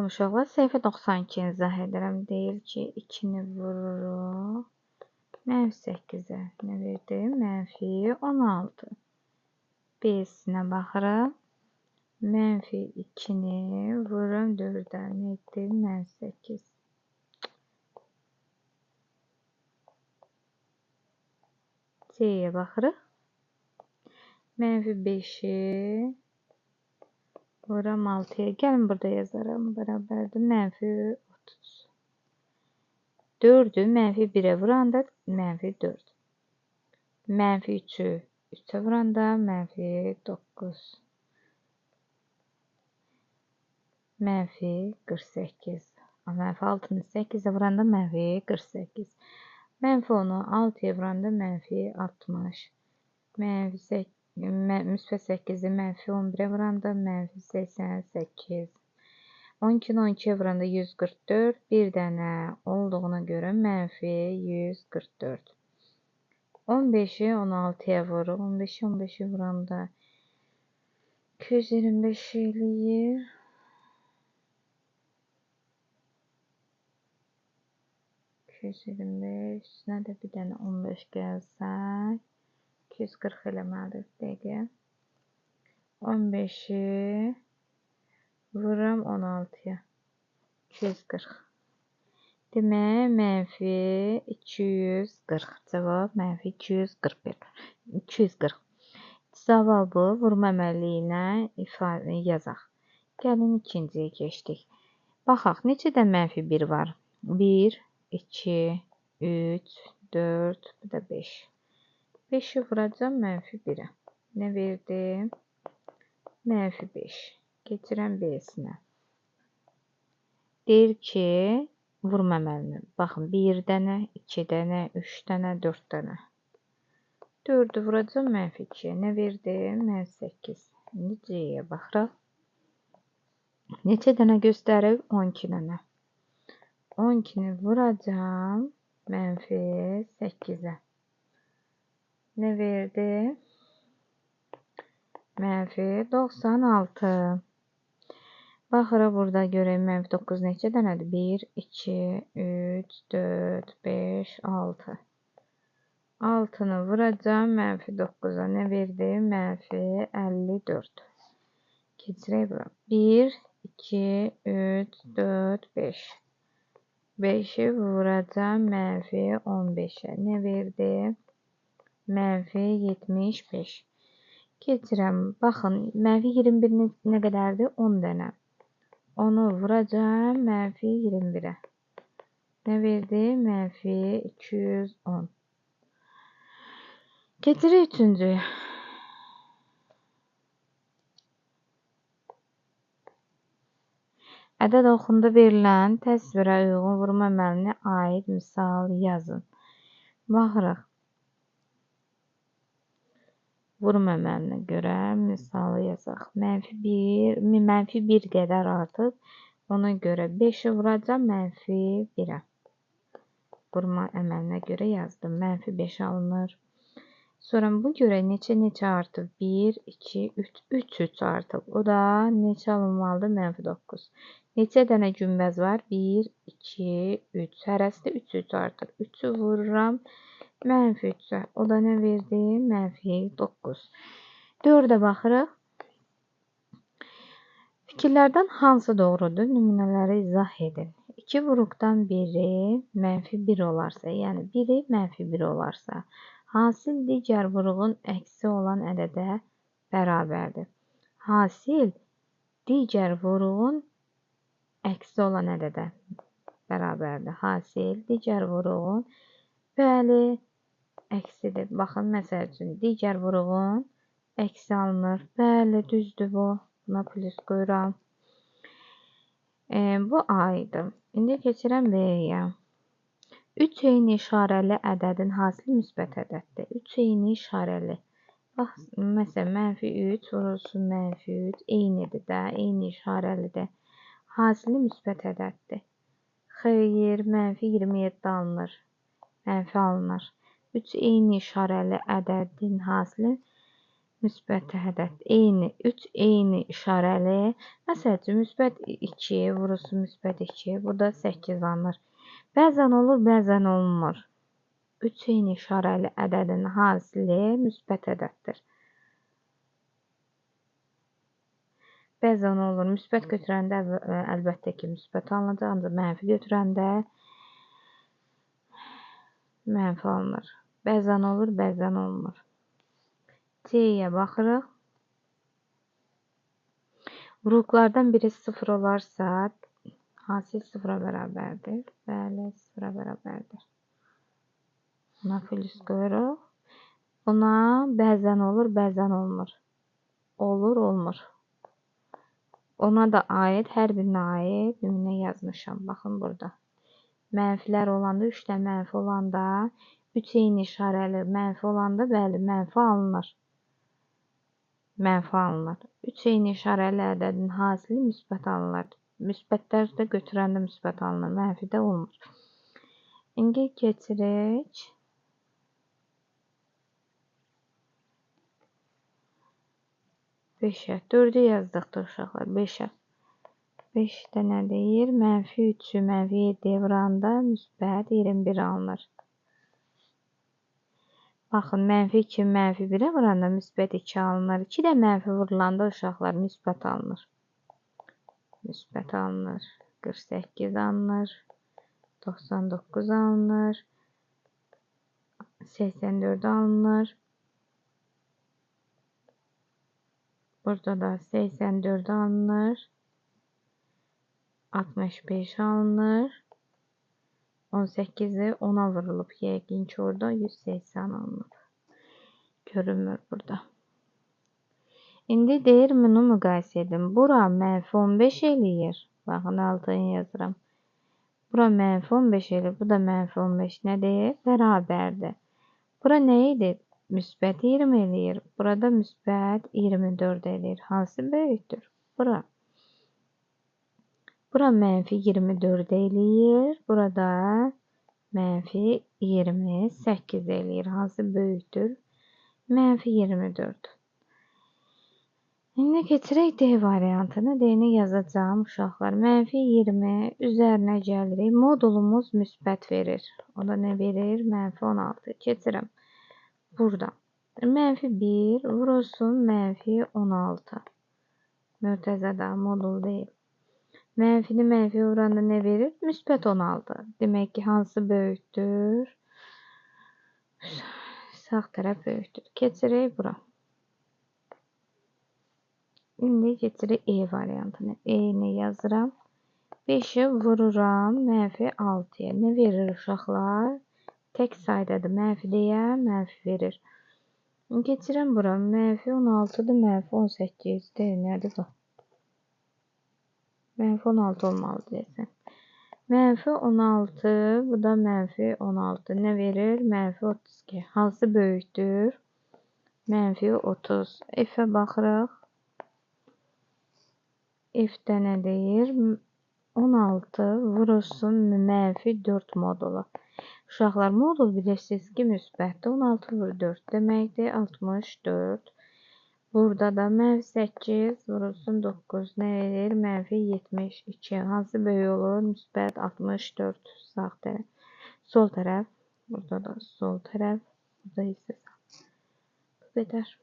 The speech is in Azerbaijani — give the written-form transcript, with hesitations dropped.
Salam uşaqlar, səhifə 92-ni izah edirəm. Deyir ki, 2-ni vururuq. -8-ə nə verdi? -16. B-sinə baxırıq. -2-ni vururam 4-ə. Nə etdi? -8. C-yə baxırıq. -5-i vururam 6-ya. Gəlin burada yazarım. Bərabərdir. -30. 4-ü -1-ə vuranda -4. -3-ü 3-ə vuranda -9. -48. -6-nı 8-ə vuranda -48. -10-u 6-ya vuranda -60. -8-i -11-ə vuranda -88. 12-ni 12-yə vuranda 144. Bir dənə olduğuna görə -144. 15-i 16-ya vururuq. 15-i 15-ə vuranda 225 eləyir. 225. Nə də bir dənə 15 gəlsək. 240 eləməlidir dəqiqə. 15-i vururam 16-ya. 240. Demək, -240. Cavab -241. 240. Cavabı vurma əməliyi ilə yazaq. Gəlin ikinciyə keçdik. Baxaq, neçədən -1 var? 1, 2, 3, 4, bu da 5. 5-i vuracam -1-ə. Nə verdi? -5. Keçirəm B-sinə. Deyir ki, vurma əməlini. Baxın, 1 dənə, 2 dənə, 3 dənə, 4 dənə. 4-ü vuracam -2-yə. Nə verdi? -8. İndi C-yə baxırıq. Neçə dənə göstərib? 12 dənə. 12-ni vuracam -8-ə. Nə verdi? -96. Baxırıq, burada görək -9 neçə dənədir? 1, 2, 3, 4, 5, 6. 6-nı vuracam -9-a. Nə verdi? -54. Keçirək bura. 1, 2, 3, 4, 5. 5-i vuracam -15-ə. Nə verdi? -75. Keçirəm. Baxın, -21 nə qədərdir? 10 dənə. Onu vuracam -21-ə. Nə verdi? -210. Keçirik üçüncüyə. Ədəd oxunda verilən təsvirə uyğun vurma əməlinə aid misal yazın. Baxırıq. Vurma əməlinə görə misalı yazaq. -1 qədər artıq. Ona görə 5-i vuracam -1-ə. Vurma əməlinə görə yazdım. -5 alınır. Sonra bu görə neçə artıq? 1, 2, 3 artıq. O da neçə alınmalıdır? -9. Neçə dənə günbəz var? 1, 2, 3. Hərəsi də 3 artıq. 3-ü vururam -3-ə. O da nə verdi? -9. 4-ə baxırıq. Fikirlərdən hansı doğrudur? Nümunələri izah edin. 2 vuruqdan biri -1 olarsa, yəni biri -1 olarsa, hasil digər vuruğun əksi olan ədədə bərabərdir. Hasil digər vuruğun əksi olan ədədə bərabərdir. Hasil digər vuruğun, bəli, əksidir. Baxın, məsəl üçün, digər vuruğun əksi alınır. Bəli, düzdür bu. Buna plus qoyuram. Bu A-ydı. İndi keçirəm B-yə. 3 eyni işarəli ədədin hasili müsbət ədəddir. 3 eyni işarəli. Bax, məsələn, -3 vurulsun -3 eynidir də, eyni işarəlidir. Hasili müsbət ədəddir. Xeyr, -27 alınır. Mənfi alınır. 3 eyni işarəli ədədin hasili müsbət ədəd eyni 3 eyni işarəli. Məsəl üçün müsbət 2 vurulsun müsbət 2, burada 8 alınır. Bəzən olur, bəzən olmur. 3 eyni işarəli ədədin hasili müsbət ədəddir. Bəzən olur, müsbət götürəndə əlbəttə ki, müsbət alınacaq, ancaq mənfi götürəndə mənfi alınır. Bəzən olur, bəzən olmur. C-yə baxırıq. Uruklardan biri 0 olarsa, hasil 0-a bərabərdir. Bəli, 0-a bərabərdir. Buna plus qoyuruq. Buna bəzən olur, bəzən olmur. Olur, olmur. Ona da aid, hər birinə aid nümunə yazmışam. Baxın burada. Mənfilər olanda, 3 mənfi olanda, 3 eyni işarəli mənfi olanda, bəli, mənfi alınır. Mənfi alınır. 3 eyni işarəli ədədin hasili müsbət alınır. Müsbətlər də götürəndə müsbət alınır. Mənfi də olmur. İndi keçirik 5-ə. 4-ü yazdıq uşaqlar. 5-ə. 5-də nə deyir? Mənfi 3-ü mənfi 7-yə vuranda müsbət 21 alınır. Baxın, mənfi 2 mənfi 1-ə vuranda müsbət 2 alınır. 2 də mənfi vurulanda uşaqlar müsbət alınır. Müsbət alınır. 48 alınır. 99 alınır. 84 alınır. Burada da 84 alınır. 65 alınır. 18'i 10'a vurulup yəqin ki orada 180 alınıb. Görünmür burada. İndi deyir bunu müqayisə edin. Bura mənfi 15 eləyir. Baxın altını yazıram. Bura mənfi 15 eləyir. Bu da mənfi 15 nə deyir? Bərabərdir. Bura nə idi? Müsbət 20 eləyir. Burada müsbət 24 eləyir. Hansı böyükdür? Bura. Bura mənfi 24 eləyir. Burada mənfi 28 eləyir. Hansı böyükdür? Mənfi 24. İndi keçirək D variantını. D-ni yazacağım uşaqlar. Mənfi 20 üzərinə gəlirik. Modulumuz müsbət verir. O da nə verir? Mənfi 16. Keçirəm. Burada. Mənfi 1 vurulsun mənfi 16. Mürtəzədə modul deyil. Mənfini mənfiyə vuranda nə verir? Müsbət 16. Demək ki, hansı böyükdür? Sağ tərəf böyükdür. Keçirək bura. İndi keçirək E variantını. E-ni yazıram. 5-i vururam mənfi 6-ya. Nə verir uşaqlar? Tək saydadır. Mənfi deyə mənfi verir. Keçirəm bura. Mənfi 16-dır, mənfi 18-dir. Nədir bu? Mənfi 16 olmalı deyəsən. Mənfi 16, bu da mənfi 16. Nə verir? Mənfi 32. Hansı böyükdür? Mənfi 30. F-ə baxırıq. F-də nə deyir? 16 vurulsun mənfi 4 modulu. Uşaqlar, modul bilirsiniz ki, müsbətdir. 16 vur 4 deməkdir. 64. Burada da mənfi 8 vurulsun 9. Nə verir? Mənfi 72. Hansı böyük olur? Müsbət 64. Sağ tərəf. Sol tərəf. Burada da sol tərəf. Burada isə sağ. Bu qədər.